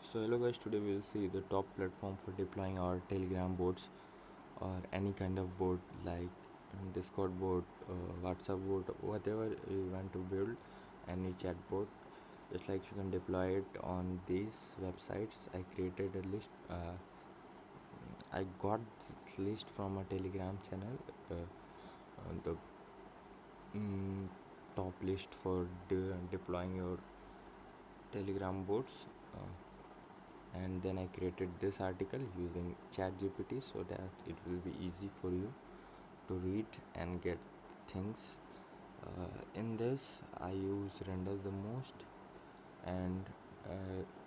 So hello guys, today we will see the top platform for deploying our Telegram bots or any kind of bot like Discord bot, WhatsApp bot, whatever you want to build, any chat bot. Just like you can deploy it on these websites. I created a list. I got this list from a Telegram channel. The top list for deploying your Telegram bots. And then I created this article using ChatGPT so that it will be easy for you to read and get things. In this, I use Render the most, and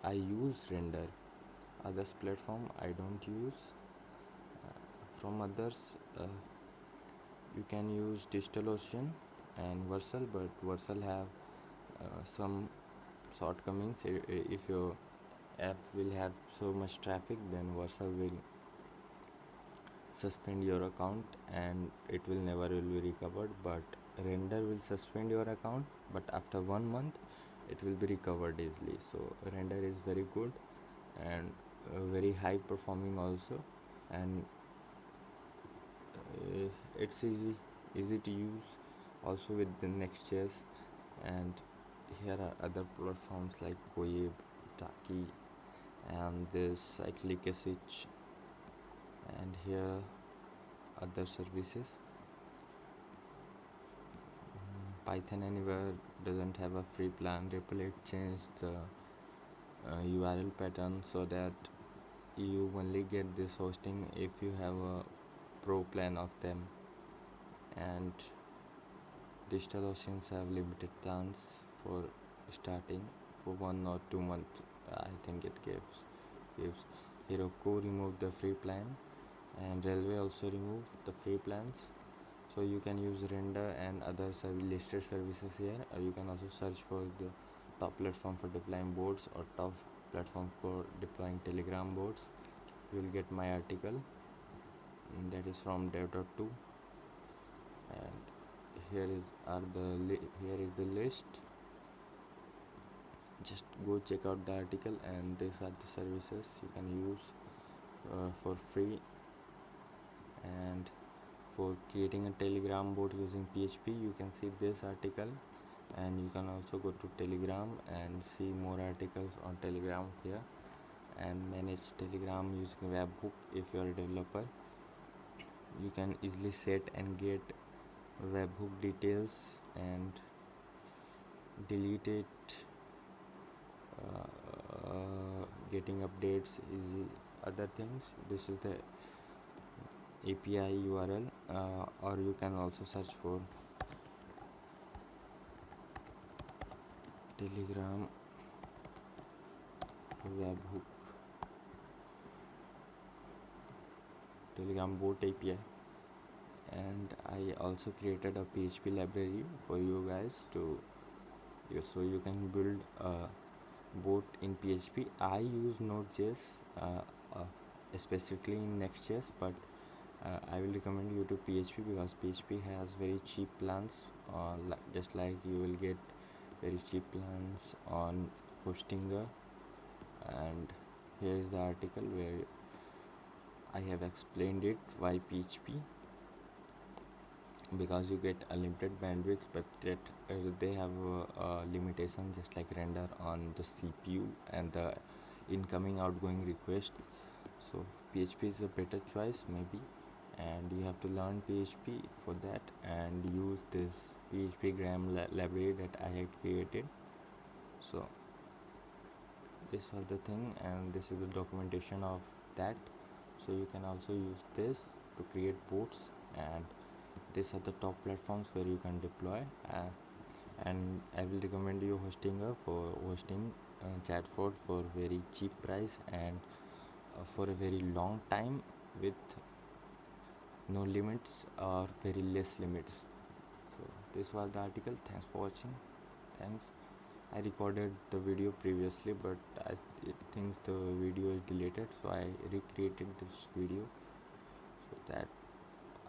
I use Render. Others platform I don't use. From others, you can use DigitalOcean and Versal, but Versal have some shortcomings. If your app will have so much traffic, then Versal will suspend your account and it will never will be recovered. But Render will suspend your account, but after 1 month it will be recovered easily. So Render is very good and very high performing also, and it's easy to use also with the Next.js. And here are other platforms like Web, Taki, and this cyclic switch, and here other services. Python Anywhere doesn't have a free plan. Ripple it changed the URL pattern so that you only get this hosting if you have a pro plan of them, and DigitalOceans have limited plans for starting for 1 or 2 months. I think it gives Heroku removed the free plan, and Railway also removed the free plans. So you can use Render and other listed services here. You can also search for the top platform for deploying bots or top platform for deploying Telegram bots. You will get my article, and that is from dev.to, and here is the list. Just go check out the article, and these are the services you can use for free. And for creating a Telegram bot using PHP, you can see this article, and you can also go to Telegram and see more articles on Telegram here, and manage Telegram using webhook. If you are a developer, you can easily set and get webhook details and delete it. Getting updates, easy other things. This is the API URL, or you can also search for Telegram webhook, Telegram bot API. And I also created a PHP library for you guys to use, so you can build a bot in PHP. I use Node.js, specifically in Next.js, but I will recommend you to PHP because PHP has very cheap plans. Just like you will get very cheap plans on Hostinger. And here is the article where I have explained it why PHP, because you get unlimited bandwidth, but they have a limitation just like Render on the CPU and the incoming outgoing request. So PHP is a better choice maybe, and you have to learn PHP for that and use this PHP gram library that I had created. So this was the thing, and this is the documentation of that. So you can also use this to create bots, and these are the top platforms where you can deploy. And I will recommend you Hostinger for hosting chatbot for very cheap price and for a very long time with no limits or very less limits. So this was the article. Thanks for watching. Thanks. I recorded the video previously, but I think the video is deleted, so I recreated this video so that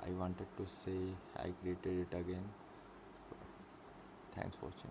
I wanted to say I created it again. So, thanks for watching.